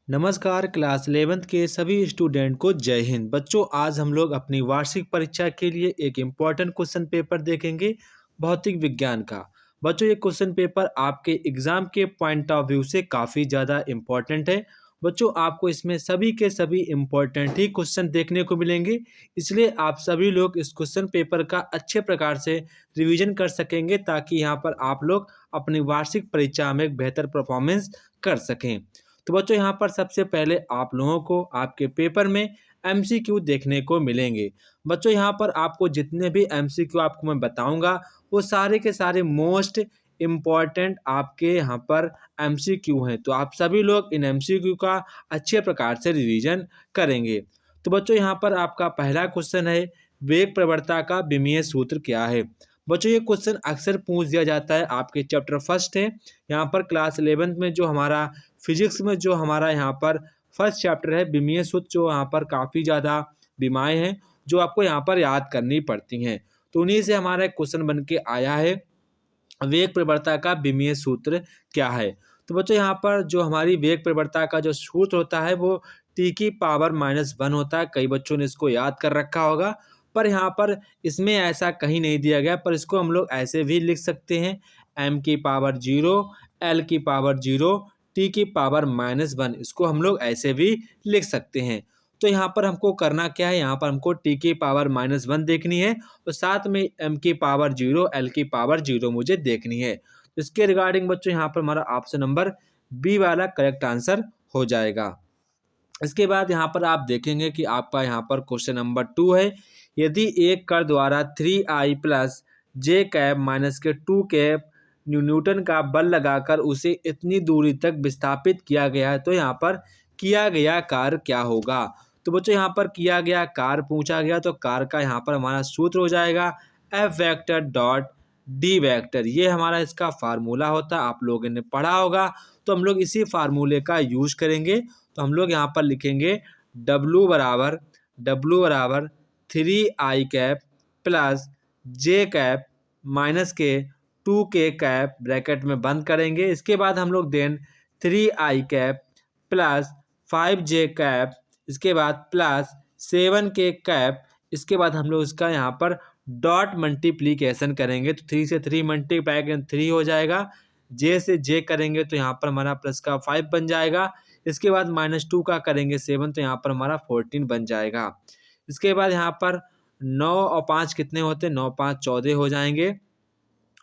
नमस्कार class 11th के सभी स्टूडेंट को जय हिंद। बच्चों, आज हम लोग अपनी वार्षिक परीक्षा के लिए एक इम्पॉर्टेंट क्वेश्चन पेपर देखेंगे, भौतिक विज्ञान का। बच्चों, ये क्वेश्चन पेपर आपके एग्जाम के पॉइंट ऑफ व्यू से काफ़ी ज़्यादा इम्पॉर्टेंट है। बच्चों, आपको इसमें सभी के सभी इम्पॉर्टेंट ही क्वेश्चन देखने को मिलेंगे, इसलिए आप सभी लोग इस क्वेश्चन पेपर का अच्छे प्रकार से रिवीजन कर सकेंगे ताकि यहाँ पर आप लोग अपनी वार्षिक परीक्षा में एक बेहतर परफॉर्मेंस कर सकें। तो बच्चों, यहाँ पर सबसे पहले आप लोगों को आपके पेपर में एमसीक्यू देखने को मिलेंगे। बच्चों, यहाँ पर आपको जितने भी एमसीक्यू आपको मैं बताऊंगा वो सारे के सारे मोस्ट इम्पॉर्टेंट आपके यहाँ पर एमसीक्यू हैं। तो आप सभी लोग इन एमसीक्यू का अच्छे प्रकार से रिवीजन करेंगे। तो बच्चों, यहाँ पर आपका पहला क्वेश्चन है, वेग प्रवणता का विमीय सूत्र क्या है। बच्चों, ये क्वेश्चन अक्सर पूछ दिया जाता है। आपके चैप्टर फर्स्ट है, यहाँ पर क्लास 11th में जो हमारा फिजिक्स में जो हमारा यहाँ पर फर्स्ट चैप्टर है विमीय सूत्र, जो यहाँ पर काफ़ी ज़्यादा विमाएँ हैं जो आपको यहाँ पर याद करनी पड़ती हैं। तो उन्हीं से हमारा एक क्वेश्चन बन के आया है, वेग प्रवणता का विमीय सूत्र क्या है। तो बच्चों, यहाँ पर जो हमारी वेग प्रवणता का जो सूत्र होता है वो t⁻⁻1 होता है। कई बच्चों ने इसको याद कर रखा होगा, पर यहाँ पर इसमें ऐसा कहीं नहीं दिया गया, पर इसको हम लोग ऐसे भी लिख सकते हैं, m⁻0 l⁻0 t⁻⁻1, इसको हम लोग ऐसे भी लिख सकते हैं। तो यहाँ पर हमको करना क्या है, यहाँ पर हमको t⁻⁻1 देखनी है और साथ में m⁻0 l⁻0 मुझे देखनी है। तो इसके रिगार्डिंग बच्चों यहाँ पर हमारा ऑप्शन नंबर बी वाला करेक्ट आंसर हो जाएगा। इसके बाद यहाँ पर आप देखेंगे कि आपका यहाँ पर क्वेश्चन नंबर 2 है, यदि एक कण द्वारा 3i प्लस जे कैप माइनस के 2 कैप न्यूटन का बल लगाकर उसे इतनी दूरी तक विस्थापित किया गया है, तो यहाँ पर किया गया कार्य क्या होगा। तो बच्चों, यहाँ पर किया गया कार्य पूछा गया, तो कार्य का यहाँ पर हमारा सूत्र हो जाएगा F vector dot D vector. ये हमारा इसका फार्मूला होता है, आप लोगों ने पढ़ा होगा। तो हम लोग इसी फार्मूले का यूज करेंगे। तो हम लोग यहाँ पर लिखेंगे W बराबर 3i कैप प्लस जे कैप माइनस के 2k कैप, ब्रैकेट में बंद करेंगे। इसके बाद हम लोग then 3i cap plus 5j cap, इसके बाद प्लस 7k कैप, इसके बाद हम लोग इसका यहाँ पर डॉट मल्टीप्लीकेशन करेंगे। तो 3 से 3 मल्टीप्लाई करेंगे 3 हो जाएगा, जे से जे करेंगे तो यहाँ पर हमारा प्लस का 5 बन जाएगा। इसके बाद -2 का करेंगे 7, तो यहाँ पर हमारा 14 बन जाएगा। इसके बाद यहाँ पर 9 और 5 कितने होते हैं, 9 5 14 हो जाएंगे।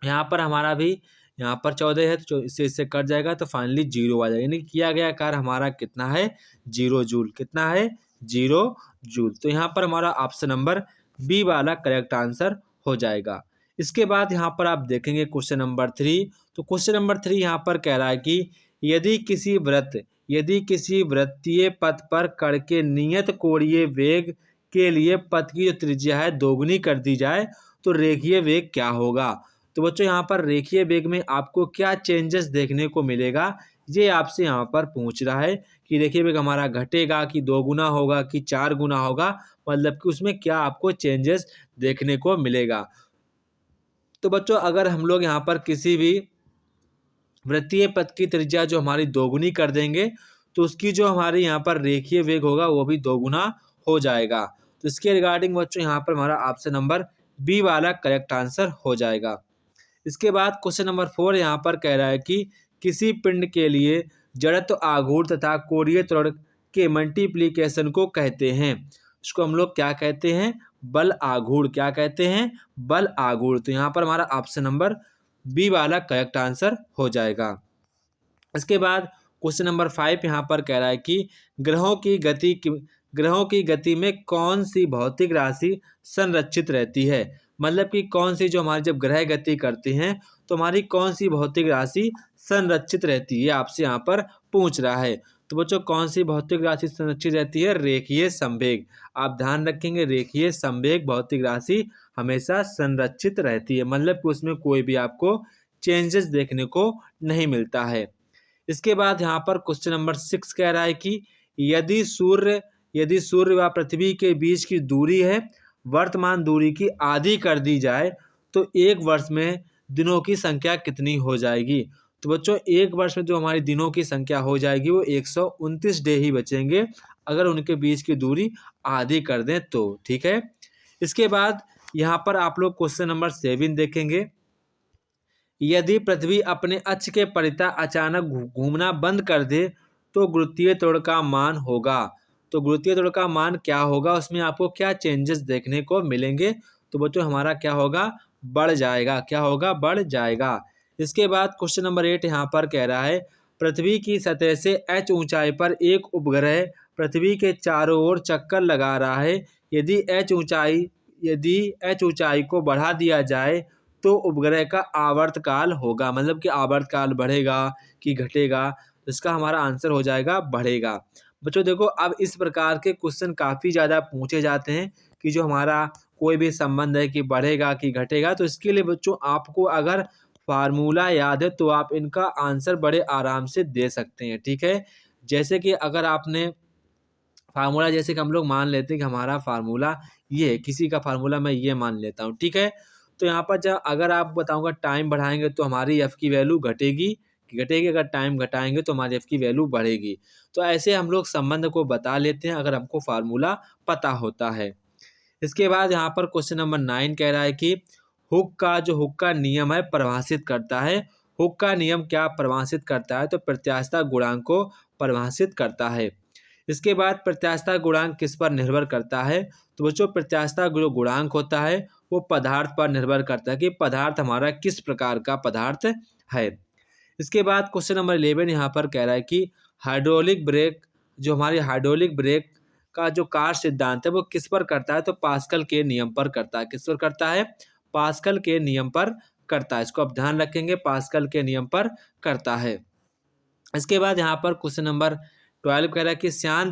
यहाँ पर हमारा भी यहाँ पर 14 है, तो इससे कट जाएगा, तो फाइनली 0 आ जाएगा। यानी किया गया कार्य हमारा कितना है, 0 जूल। कितना है, 0 जूल। तो यहाँ पर हमारा ऑप्शन नंबर बी वाला करेक्ट आंसर हो जाएगा। इसके बाद यहाँ पर आप देखेंगे क्वेश्चन नंबर 3। तो क्वेश्चन नंबर 3 यहाँ पर कह रहा है कि यदि किसी वृत्तीय पथ पर कण के नियत कोणीय वेग के लिए पथ की जो त्रिज्या है दोगुनी कर दी जाए तो रेखीय वेग क्या होगा। तो बच्चों, यहाँ पर रेखीय वेग में आपको क्या चेंजेस देखने को मिलेगा, ये आपसे यहाँ पर पूछ रहा है कि रेखीय वेग हमारा घटेगा कि 2 गुना होगा कि 4 गुना होगा, मतलब कि उसमें क्या आपको चेंजेस देखने को मिलेगा। तो बच्चों, अगर हम लोग यहाँ पर किसी भी वृत्तीय पथ की त्रिज्या जो हमारी दोगुनी कर देंगे तो उसकी जो हमारी यहाँ पर रेखीय वेग होगा वो भी 2 गुना हो जाएगा। तो इसके रिगार्डिंग बच्चों यहाँ पर हमारा ऑप्शन नंबर बी वाला करेक्ट आंसर हो जाएगा। इसके बाद क्वेश्चन नंबर 4 यहाँ पर कह रहा है कि किसी पिंड के लिए जड़त्व आघूर्ण तथा कोणीय त्वरण के मल्टीप्लीकेशन को कहते हैं। इसको हम लोग क्या कहते हैं, बल आघूर्ण। क्या कहते हैं, बल आघूर्ण। तो यहाँ पर हमारा ऑप्शन नंबर बी वाला करेक्ट आंसर हो जाएगा। इसके बाद क्वेश्चन नंबर 5 यहाँ पर कह रहा है कि ग्रहों की गति में कौन सी भौतिक राशि संरक्षित रहती है। मतलब कि कौन सी, जो हमारी जब ग्रह गति करते हैं तो हमारी कौन सी भौतिक राशि संरक्षित रहती है, आपसे यहाँ पर पूछ रहा है। तो बच्चों, कौन सी भौतिक राशि संरक्षित रहती है, रेखीय संवेग। आप ध्यान रखेंगे, रेखीय संवेग भौतिक राशि हमेशा संरक्षित रहती है, मतलब कि उसमें कोई भी आपको चेंजेस देखने को नहीं मिलता है। इसके बाद यहाँ पर क्वेश्चन नंबर 6 कह रहा है कि यदि सूर्य व पृथ्वी के बीच की दूरी है वर्तमान दूरी की आधी कर दी जाए तो एक वर्ष में दिनों की संख्या कितनी हो जाएगी। तो बच्चों एक वर्ष में जो हमारी दिनों की संख्या हो जाएगी वो 129 डे ही बचेंगे अगर उनके बीच की दूरी आधी कर दें तो। ठीक है, इसके बाद यहाँ पर आप लोग क्वेश्चन नंबर 7 देखेंगे। यदि पृथ्वी अपने अक्ष के परितः अचानक घूमना बंद कर दे तो गुरुत्वीय त्वरण का मान होगा। तो गुरुत्वीय त्वरण का मान क्या होगा, उसमें आपको क्या चेंजेस देखने को मिलेंगे। तो बच्चों हमारा क्या होगा, बढ़ जाएगा। क्या होगा, बढ़ जाएगा। इसके बाद क्वेश्चन नंबर 8 यहाँ पर कह रहा है पृथ्वी की सतह से h ऊंचाई पर एक उपग्रह पृथ्वी के चारों ओर चक्कर लगा रहा है। यदि h ऊंचाई को बढ़ा दिया जाए तो उपग्रह का आवर्तकाल होगा। मतलब कि आवर्तकाल बढ़ेगा कि घटेगा, तो इसका हमारा आंसर हो जाएगा बढ़ेगा। बच्चों देखो, अब इस प्रकार के क्वेश्चन काफ़ी ज़्यादा पूछे जाते हैं कि जो हमारा कोई भी संबंध है कि बढ़ेगा कि घटेगा। तो इसके लिए बच्चों आपको अगर फार्मूला याद है तो आप इनका आंसर बड़े आराम से दे सकते हैं। ठीक है, जैसे कि अगर आपने फार्मूला, जैसे कि हम लोग मान लेते हैं कि हमारा फार्मूला ये है, किसी का फार्मूला मैं ये मान लेता हूँ। ठीक है, तो यहाँ पर जब अगर आप बताऊँगा टाइम बढ़ाएंगे तो हमारी एफ़ की वैल्यू घटेगी कि घटेगी, अगर टाइम घटाएंगे तो हमारी एफ़ की वैल्यू बढ़ेगी। तो ऐसे हम लोग संबंध को बता लेते हैं अगर हमको फार्मूला पता होता है। इसके बाद यहाँ पर क्वेश्चन नंबर 9 कह रहा है कि हुक का नियम है परिभाषित करता है। हुक का नियम क्या परिभाषित करता है, तो प्रत्यास्थता गुणांक को परिभाषित करता है। इसके बाद प्रत्यास्थता गुणांक किस पर निर्भर करता है, तो बच्चों प्रत्यास्थता जो गुणांक होता है वो पदार्थ पर निर्भर करता है कि पदार्थ हमारा किस प्रकार का पदार्थ है। इसके बाद क्वेश्चन नंबर 11 यहाँ पर कह रहा है कि हाइड्रोलिक ब्रेक, जो हमारी हाइड्रोलिक ब्रेक का जो कार्य सिद्धांत है वो किस पर करता है, तो पास्कल के नियम पर करता है। किस पर करता है, पास्कल के नियम पर करता है। इसको आप ध्यान रखेंगे, पास्कल के नियम पर करता है। इसके बाद यहाँ पर क्वेश्चन नंबर 12 कह रहा है कि श्यान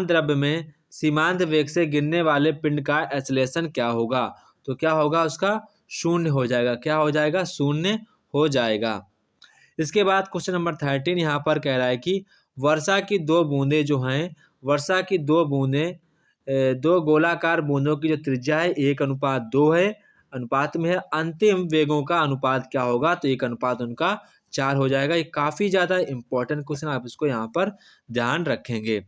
द्रव्य में सीमांत वेग से गिरने वाले पिंड का एक्सेलरेशन क्या होगा। तो क्या होगा, उसका शून्य हो जाएगा। क्या हो जाएगा, शून्य हो जाएगा। इसके बाद क्वेश्चन नंबर 13 यहाँ पर कह रहा है कि वर्षा की दो बूंदें जो हैं, वर्षा की दो बूंदें, दो गोलाकार बूंदों की जो त्रिज्या है 1:2 है, अनुपात में है। अंतिम वेगों का अनुपात क्या होगा, तो 1 उनका 4 हो जाएगा। ये काफ़ी ज़्यादा इंपॉर्टेंट क्वेश्चन, आप इसको यहाँ पर ध्यान रखेंगे।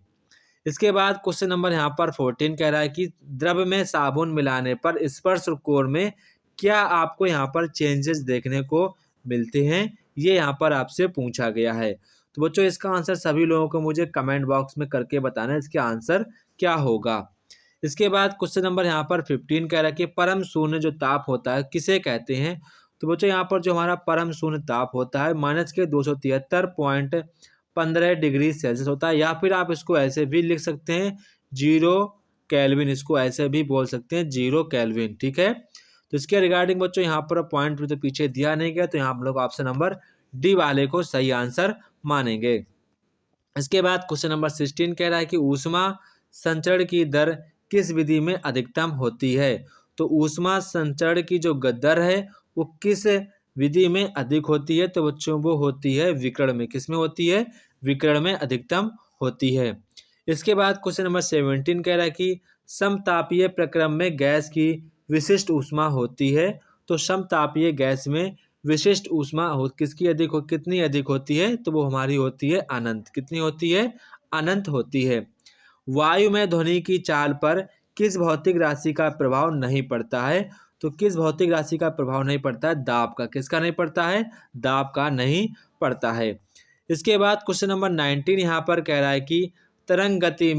इसके बाद क्वेश्चन नंबर यहाँ पर 14 कह रहा है कि द्रव में साबुन मिलाने पर स्पर्श कोण में क्या आपको यहाँ पर चेंजेस देखने को मिलते हैं, ये यहाँ पर आपसे पूछा गया है। तो बच्चों इसका आंसर सभी लोगों को मुझे कमेंट बॉक्स में करके बताना है इसका आंसर क्या होगा। इसके बाद क्वेश्चन नंबर यहाँ पर 15 कह रहा है कि परम शून्य जो ताप होता है किसे कहते हैं। तो बच्चों यहाँ पर जो हमारा परम शून्य ताप होता है -273.15 डिग्री सेल्सियस होता है, या फिर आप इसको ऐसे भी लिख सकते हैं 0 केल्विन। इसको ऐसे भी बोल सकते हैं 0 केल्विन। ठीक है, तो इसके रिगार्डिंग बच्चों यहाँ पर पॉइंट तो पीछे दिया नहीं गया, तो यहाँ हम लोग ऑप्शन नंबर डी वाले को सही आंसर मानेंगे। इसके बाद क्वेश्चन नंबर 16 कह रहा है कि ऊष्मा संचरण की दर किस विधि में अधिकतम होती है। तो ऊष्मा संचरण की जो दर है वो किस विधि में अधिक होती है, तो बच्चों वो होती है विकर्ण में। किस में होती है, विकर्ण में अधिकतम होती है। इसके बाद क्वेश्चन नंबर 17 कह रहा है कि समतापीय प्रक्रम में गैस की विशिष्ट ऊष्मा होती है। तो समतापीय गैस में विशिष्ट ऊष्मा कितनी अधिक होती है, तो वो हमारी होती है अनंत। कितनी होती है, अनंत होती है। वायु में ध्वनि की चाल पर किस भौतिक राशि का प्रभाव नहीं पड़ता है, तो किस भौतिक राशि का प्रभाव नहीं पड़ता है, दाब का। किसका नहीं पड़ता है, दाब का नहीं पड़ता है। इसके बाद क्वेश्चन नंबर 19 यहाँ पर कह रहा है कि तरंग गति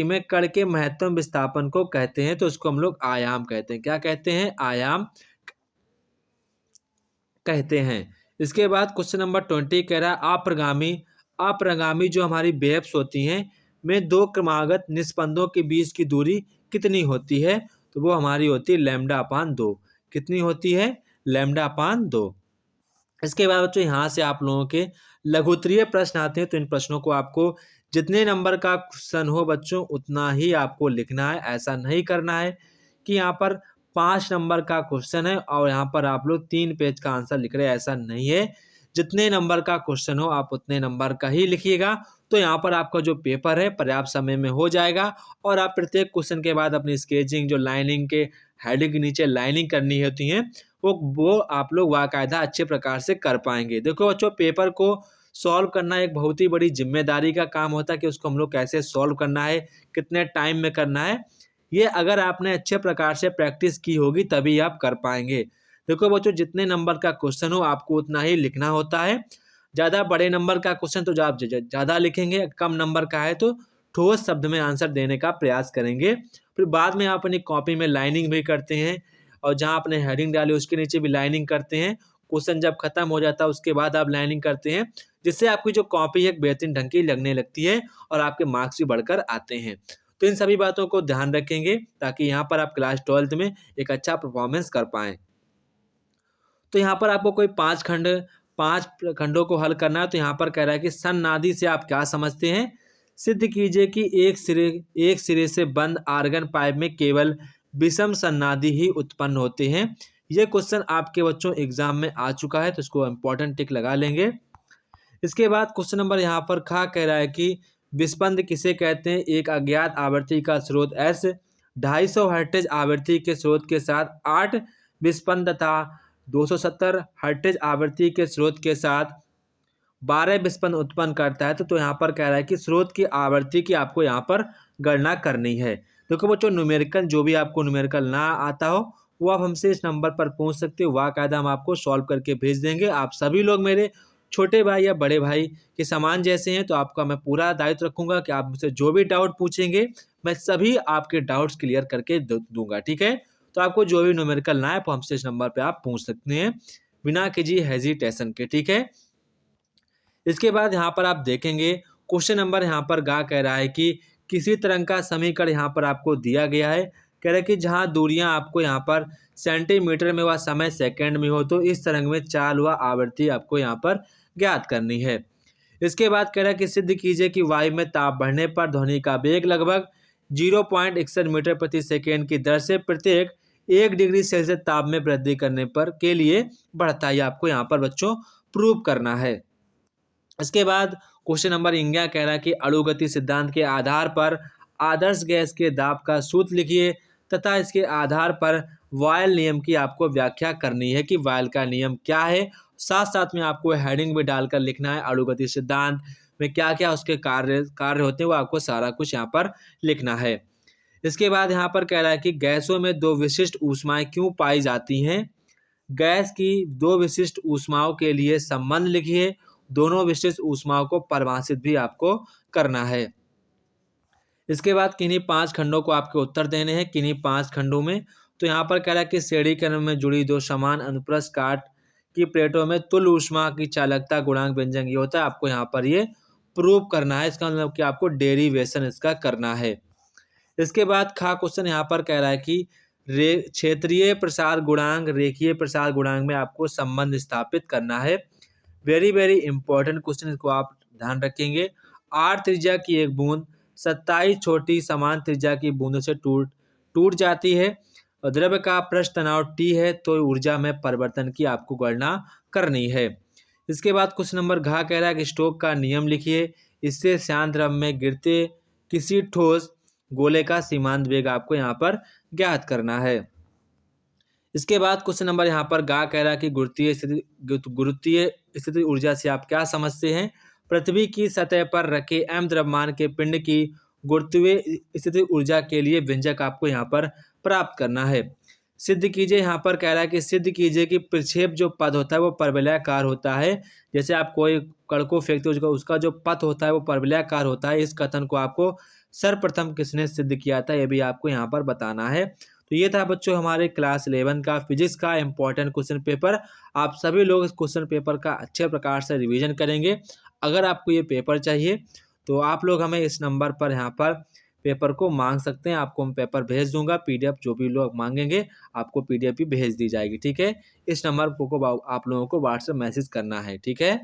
में कण के महत्तम विस्थापन को कहते हैं, तो उसको हम लोग आयाम कहते हैं। क्या कहते हैं, आयाम कहते हैं। इसके बाद क्वेश्चन नंबर 20 कह रहा है अप्रगामी जो हमारी वेव्स होती हैं में दो क्रमागत निस्पंदों के बीच की दूरी कितनी होती है, तो वो हमारी होती है λ/2। कितनी होती है, λ/2। इसके बाद बच्चों यहाँ से आप लोगों के लघुत्तरीय प्रश्न आते हैं, तो इन प्रश्नों को आपको जितने नंबर का क्वेश्चन हो बच्चों उतना ही आपको लिखना है। ऐसा नहीं करना है कि यहाँ पर 5 नंबर का क्वेश्चन है और यहाँ पर आप लोग 3 पेज का आंसर लिख रहे हैं, ऐसा नहीं है। जितने नंबर का क्वेश्चन हो आप उतने नंबर का ही लिखिएगा, तो यहाँ पर आपका जो पेपर है पर्याप्त समय में हो जाएगा। और आप प्रत्येक क्वेश्चन के बाद अपनी स्केचिंग, जो लाइनिंग के हेडिंग के नीचे लाइनिंग करनी होती है वो आप लोग बाकायदा अच्छे प्रकार से कर पाएंगे। देखो बच्चों, पेपर को सॉल्व करना एक बहुत ही बड़ी जिम्मेदारी का काम होता है कि उसको हम लोग कैसे सॉल्व करना है, कितने टाइम में करना है। ये अगर आपने अच्छे प्रकार से प्रैक्टिस की होगी तभी आप कर पाएंगे। देखो बच्चों, जितने नंबर का क्वेश्चन हो आपको उतना ही लिखना होता है। ज़्यादा बड़े नंबर का क्वेश्चन तो आप ज़्यादा लिखेंगे, कम नंबर का है तो ठोस शब्द में आंसर देने का प्रयास करेंगे। फिर बाद में आप अपनी कॉपी में लाइनिंग भी करते हैं और जहाँ आपने हेडिंग डाली उसके नीचे भी लाइनिंग करते हैं। क्वेश्चन जब खत्म हो जाता है उसके बाद आप लाइनिंग करते हैं, जिससे आपकी जो कॉपी है एक बेहतरीन ढंग की लगने लगती है और आपके मार्क्स भी बढ़कर आते हैं। तो इन सभी बातों को ध्यान रखेंगे ताकि यहाँ पर आप क्लास 12th में एक अच्छा परफॉर्मेंस कर पाएँ। तो यहाँ पर आपको कोई 5 खंडों को हल करना है। तो यहाँ पर कह रहा है कि सन्नादि से आप क्या समझते हैं? सिद्ध कीजिए कि एक सिरे से बंद आर्गन पाइप में केवल विषम सन्नादि ही उत्पन्न होते हैं। ये क्वेश्चन आपके बच्चों एग्जाम में आ चुका है, तो इसको इम्पोर्टेंट टिक लगा लेंगे। इसके बाद क्वेश्चन नंबर यहाँ पर खा कह रहा है कि विस्पंद किसे कहते हैं? एक अज्ञात आवृत्ति का स्रोत एस 250 हर्ट्ज आवृत्ति के स्रोत के साथ 8 विस्पंद तथा 270 हर्ट्ज आवृत्ति के स्रोत के साथ 12 विस्पंद उत्पन्न करता है। तो यहाँ पर कह रहा है कि स्रोत की आवृत्ति की आपको यहाँ पर गणना करनी है। देखो बच्चों, न्यूमेरिकल जो भी आपको न्यूमेरिकल ना आता हो वो आप हमसे इस नंबर पर पूछ सकते हो, बाकायदा हम आपको सॉल्व करके भेज देंगे। आप सभी लोग मेरे छोटे भाई या बड़े भाई के समान जैसे हैं, तो आपका मैं पूरा दायित्व रखूंगा कि आप मुझसे जो भी डाउट पूछेंगे मैं सभी आपके डाउट्स क्लियर करके दूंगा। ठीक है, तो आपको जो भी न्यूमेरिकल ना है तो हमसे इस नंबर पे आप पूछ सकते हैं बिना किसी हेजिटेशन के। ठीक है, इसके बाद यहाँ पर आप देखेंगे क्वेश्चन नंबर यहाँ पर गा कह रहा है कि किसी तरंग का समीकरण यहाँ पर आपको दिया गया है। कह रहा है कि जहाँ दूरियाँ आपको यहाँ पर सेंटीमीटर में व समय सेकंड में हो तो इस तरंग में चाल व आवृत्ति आपको यहाँ पर ज्ञात करनी है। इसके बाद कह रहा है कि सिद्ध कीजिए कि वायु में ताप बढ़ने पर ध्वनि का वेग लगभग 0.61 मीटर प्रति सेकेंड की दर से प्रत्येक 1 डिग्री सेल्सियस ताप में वृद्धि करने पर के लिए बढ़ता है। आपको यहाँ पर बच्चों प्रूव करना है। इसके बाद क्वेश्चन नंबर 11 कह रहा है कि अणुगति सिद्धांत के आधार पर आदर्श गैस के दाब का सूत्र लिखिए तथा इसके आधार पर वायल नियम की आपको व्याख्या करनी है कि वायल का नियम क्या है। साथ साथ में आपको हेडिंग भी डालकर लिखना है अणुगति सिद्धांत में क्या क्या उसके कार्य होते हैं, वो आपको सारा कुछ यहाँ पर लिखना है। इसके बाद यहाँ पर कह रहा है कि गैसों में दो विशिष्ट ऊष्माएं क्यों पाई जाती हैं? गैस की दो विशिष्ट ऊष्माओं के लिए संबंध लिखिए। दोनों विशिष्ट ऊष्माओं को परिभाषित भी आपको करना है। इसके बाद किन्हीं 5 खंडों को आपके उत्तर देने हैं। किन्हीं 5 खंडों में तो यहाँ पर कह रहा है कि श्रेणीकरण में जुड़ी दो समान अनुप्रस्थ काट की प्लेटों में तुल्य ऊष्मा की चालकता गुणांक व्यंजक ये होता है। आपको यहाँ पर ये प्रूव करना है। इसका मतलब कि आपको डेरिवेशन इसका करना है। इसके बाद खा क्वेश्चन यहाँ पर कह रहा है कि क्षेत्रीय प्रसार गुणांक रेखीय प्रसार गुणांक में आपको संबंध स्थापित करना है। वेरी वेरी इंपॉर्टेंट क्वेश्चन, इसको आप ध्यान रखेंगे। 8 त्रिज्या की एक बूंद 27 छोटी समान त्रिज्या की बूंदों से टूट जाती है और द्रव्य का पृष्ठ तनाव T है, तो ऊर्जा में परिवर्तन की आपको गणना करनी है। इसके बाद क्वेश्चन नंबर घ कह रहा है कि स्टोक का नियम लिखिए। इससे शांत द्रव्य में गिरते किसी ठोस गोले का सीमांत वेग आपको यहाँ पर ज्ञात करना है। इसके बाद क्वेश्चन नंबर यहाँ पर गा कह रहा है कि गुरुत्वीय स्थिति ऊर्जा से आप क्या समझते हैं? पृथ्वी की सतह पर रखे m द्रव्यमान के पिंड की गुरुत्वीय स्थिति ऊर्जा के लिए व्यंजक आपको यहाँ पर प्राप्त करना है। सिद्ध कीजिए, यहाँ पर कह रहा है कि सिद्ध कीजिए कि प्रक्षेप जो पद होता है वो परवलयाकार होता है। जैसे आप कोई कण को फेंकते हो उसका जो पथ होता है वो परवलयाकार होता है। इस कथन को आपको सर्वप्रथम किसने सिद्ध किया था, ये भी आपको यहाँ पर बताना है। तो ये था बच्चों हमारे क्लास 11 का फिजिक्स का इम्पोर्टेंट क्वेश्चन पेपर। आप सभी लोग इस क्वेश्चन पेपर का अच्छे प्रकार से रिवीजन करेंगे। अगर आपको ये पेपर चाहिए तो आप लोग हमें इस नंबर पर यहाँ पर पेपर को मांग सकते हैं। आपको मैं पेपर भेज दूंगा। PDF जो भी लोग मांगेंगे आपको PDF भी भेज दी जाएगी। ठीक है, इस नंबर को आप लोगों को व्हाट्सएप मैसेज करना है। ठीक है।